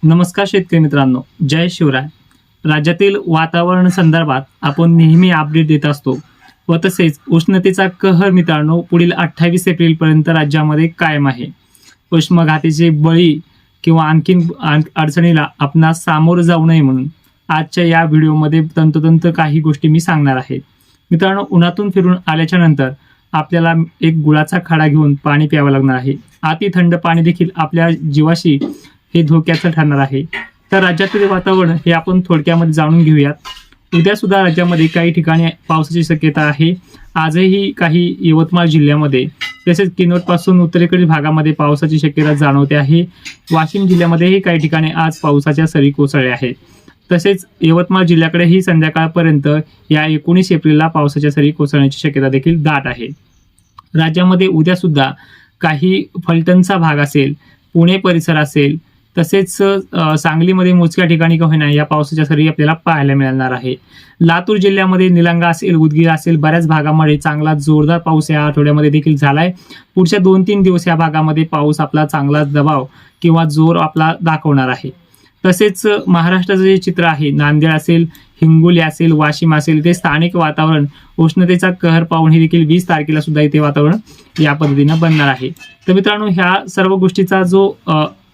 नमस्कार शेतकरी मित्रांनो, जय शिवराय. राज्यातील वातावरण संदर्भात आपण नेहमी अपडेट देत असतो व तसेच उष्णतेचा कहर मित्रांनो पुढील 28 एप्रिल पर्यंत राज्यामध्ये कायम आहे. उष्माघाताचे बळी किंवा आणखीन अडचणीला आपणास सामोरं जाऊ नये म्हणून आजच्या या व्हिडिओमध्ये तंतोतंत काही गोष्टी मी सांगणार आहे. मित्रांनो, उन्हातून फिरून आल्याच्या नंतर आपल्याला एक गुळाचा खडा घेऊन पाणी प्यावं लागणार आहे. अति थंड पाणी देखील आपल्या जीवाशी हे धोक्याचं ठरणार आहे. तर राज्यातील वातावरण हे आपण थोडक्यामध्ये जाणून घेऊयात. उद्या सुद्धा राज्यामध्ये काही ठिकाणी पावसाची शक्यता आहे. आजही काही यवतमाळ जिल्ह्यामध्ये तसेच किनवटपासून उत्तरेकडील भागामध्ये पावसाची शक्यता जाणवते आहे. वाशिम जिल्ह्यामध्येही काही ठिकाणी आज पावसाच्या सरी कोसळल्या आहेत. तसेच यवतमाळ जिल्ह्याकडेही संध्याकाळपर्यंत या 19 एप्रिलला पावसाच्या सरी कोसळण्याची शक्यता देखील दाट आहे. राज्यामध्ये उद्या सुद्धा काही फलटणचा भाग असेल, पुणे परिसर असेल, तसेच सांगलीमध्ये मोजक्या ठिकाणी का होईना या पावसाच्या सरी आपल्याला पाहायला मिळणार आहे. लातूर जिल्ह्यामध्ये निलंगा असेल, उदगीर असेल, बऱ्याच भागामध्ये चांगला जोरदार पाऊस या आठवड्यामध्ये देखील झालाय. पुढच्या 2-3 दिवस या भागामध्ये पाऊस आपला चांगला दबाव किंवा जोर आपला दाखवणार आहे. तसेच महाराष्ट्राचं जे चित्र आहे, नांदेड असेल, हिंगोली असेल, वाशिम असेल, ते स्थानिक वातावरण उष्णतेचा कहर पाहून हे देखील 20 तारखेला सुद्धा इथे वातावरण या पद्धतीनं बनणार आहे. तर मित्रांनो, ह्या सर्व गोष्टीचा जो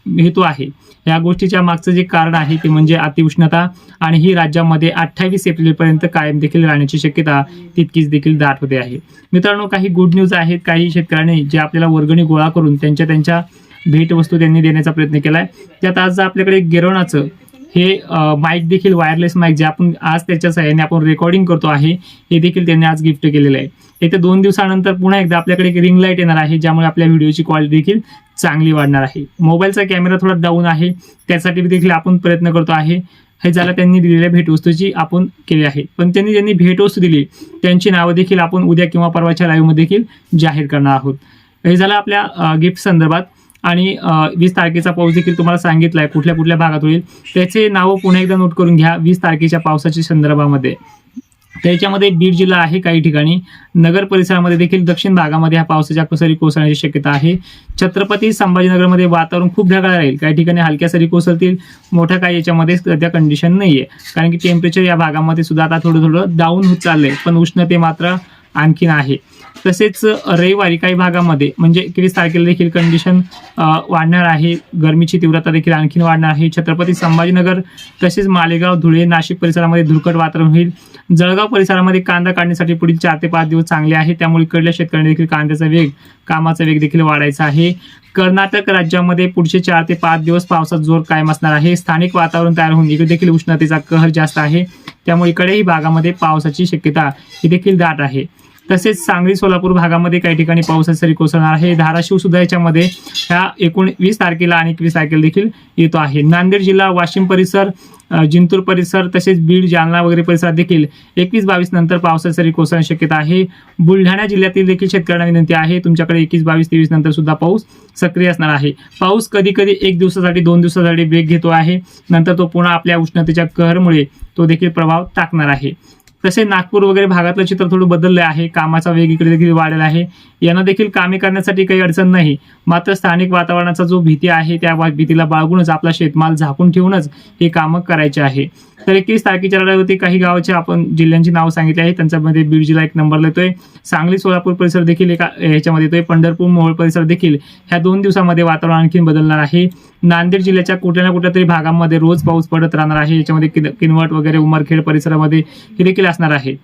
हेतू आहे, या गोष्टीच्या मागचं जे कारण आहे ते म्हणजे अतिउष्णता आणि ही राज्यामध्ये 28 एप्रिल पर्यंत कायम देखील राहण्याची शक्यता तितकीच देखील दाट होते आहे. मित्रांनो, काही गुड न्यूज आहेत. काही शेतकऱ्यांनी जे आपल्याला वर्गणी गोळा करून त्यांच्या भेटवस्तू त्यांनी देण्याचा प्रयत्न केलाय. त्यात आज आपल्याकडे गिरोनाचं हे माईक देखील, वायरलेस माईक जे आपण आज त्याच्या सहाय्याने आपण रेकॉर्डिंग करतो आहे, हे देखील त्यांनी आज गिफ्ट केलेलं आहे. येत्या 2 दिवसानंतर पुन्हा एकदा आपल्याकडे एक रिंग लाईट येणार आहे, ज्यामुळे आपल्या व्हिडिओची क्वालिटी देखील चांगली वाढणार आहे. मोबाईलचा कॅमेरा थोडा डाऊन आहे, त्यासाठी देखील आपण प्रयत्न करतो आहे. हे झालं त्यांनी दिलेल्या भेटवस्तूची आपण केली आहे. पण त्यांनी ज्यांनी भेटवस्तू दिली त्यांची नावं देखील आपण उद्या किंवा परवाच्या लाईव्हमध्ये देखील जाहीर करणार आहोत. हे झालं आपल्या गिफ्ट संदर्भात. आणि 20 तारखेचा पाऊस देखील तुम्हाला सांगितलाय कुठल्या कुठल्या भागात होईल, त्याचे नावं पुन्हा एकदा नोट करून घ्या. 20 तारखेच्या पावसाच्या संदर्भामध्ये त्याच्यामध्ये बीड जिल्हा आहे, काही ठिकाणी नगर परिसरामध्ये देखील दक्षिण भागामध्ये हा पावसाच्या सरी कोसळण्याची शक्यता आहे. छत्रपती संभाजीनगरमध्ये वातावरण खूप ढगाळ राहील, काही ठिकाणी हलक्या सरी कोसळतील. मोठ्या काही याच्यामध्ये सध्या कंडिशन नाहीये, कारण की टेम्परेचर या भागामध्ये सुद्धा आता थोडं डाऊन होत चाललंय, पण उष्णते मात्र आणखीन आहे. तसेच रविवारी काही भागामध्ये म्हणजे 21 तारखेला देखील कंडिशन वाढणार आहे. गरमीची तीव्रता देखील आणखीन वाढणार आहे. छत्रपती संभाजीनगर तसेच मालेगाव, धुळे, नाशिक परिसरामध्ये धुरकट वातावरण होईल. जळगाव परिसरामध्ये कांदा काढण्यासाठी पुढील 4 ते 5 दिवस चांगले आहे, त्यामुळे इकडल्या शेतकऱ्यांनी देखील कांद्याचा वेग, कामाचा वेग देखील वाढायचा आहे. कर्नाटक राज्यामध्ये पुढचे 4 ते 5 दिवस पावसाचा जोर कायम असणार आहे. स्थानिक वातावरण तयार होऊन इकडे देखील उष्णतेचा कहर जास्त आहे, त्यामुळे इकडेही भागामध्ये पावसाची शक्यता ही देखील दाट आहे. तसेच सांगली, सोलापूर भागामध्ये काही ठिकाणी पावसाची सरी कोसळणार आहे. धाराशिव सुद्धा याच्यामध्ये ह्या 19 तारखेला आणि 21 तारखेला देखील येतो आहे. नांदेड जिल्हा, वाशिम परिसर, जिंतूर परिसर, तसेच बीड, जालना वगैरे परिसरात देखील 21-22 नंतर पावसाची सरी कोसळण्याची शक्यता आहे. बुलढाणा जिल्ह्यातील देखील शेतकऱ्यांना विनंती आहे, तुमच्याकडे 21, 22, 23 नंतर सुद्धा पाऊस सक्रिय असणार आहे. पाऊस कधी कधी 1 दिवसासाठी 2 दिवसासाठी वेग घेतो आहे, नंतर तो पुन्हा आपल्या उष्णतेच्या कहरमुळे तो देखील प्रभाव टाकणार आहे. तसे नागपूर वगैरे भागातलं चित्र थोडं बदललं आहे. कामाचा वेग इकडे देखील वाढलेला आहे. यांना देखील कामे करण्यासाठी काही अडचण नाही, मात्र स्थानिक वातावरणाचा जो भीती आहे त्या भीतीला बाळगूनच आपला शेतमाल झाकून ठेवूनच हे कामं करायचे आहे. तर 21 तारखेच्या लढाईवरती काही गावाचे आपण जिल्ह्यांची नावं सांगितली आहे. त्यांच्यामध्ये बीड जिल्हा 1 नंबरला येतोय. सांगली, सोलापूर परिसर देखील एका ह्याच्यामध्ये येतोय. पंढरपूर, मोहोळ परिसर देखील ह्या 2 दिवसामध्ये वातावरण आणखीन बदलणार आहे. नांदेड जिल्ह्याच्या कुठल्या ना कुठल्या तरी भागामध्ये रोज पाऊस पडत राहणार आहे. याच्यामध्ये किनवट वगैरे, उमरखेड परिसरामध्ये हे देखील असणार आहे.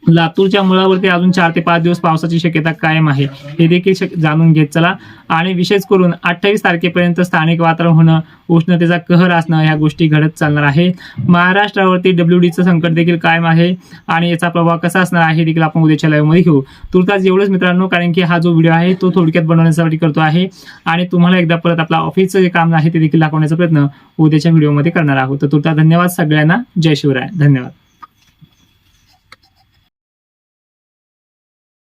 लातूरच्या मुळावरती अजून 4 ते 5 दिवस पावसाची शक्यता कायम आहे, हे देखील जाणून घेत चला. आणि विशेष करून 28 तारखेपर्यंत स्थानिक वातावरण होणं, उष्णतेचा कहर असणं, ह्या गोष्टी घडत चालणार आहे. महाराष्ट्रावरती WDचं संकट देखील कायम आहे आणि याचा प्रभाव कसा असणार आहे देखील आपण उद्याच्या लाईव्हमध्ये घेऊ. तुर्तास एवढंच मित्रांनो, कारण की हा जो व्हिडिओ आहे तो थोडक्यात बनवण्यासाठी करतो आहे आणि तुम्हाला एकदा परत आपला ऑफिसचं जे काम आहे ते देखील दाखवण्याचा प्रयत्न उद्याच्या व्हिडिओमध्ये करणार आहोत. तर तुर्तास धन्यवाद सगळ्यांना. जय शिवराय. धन्यवाद.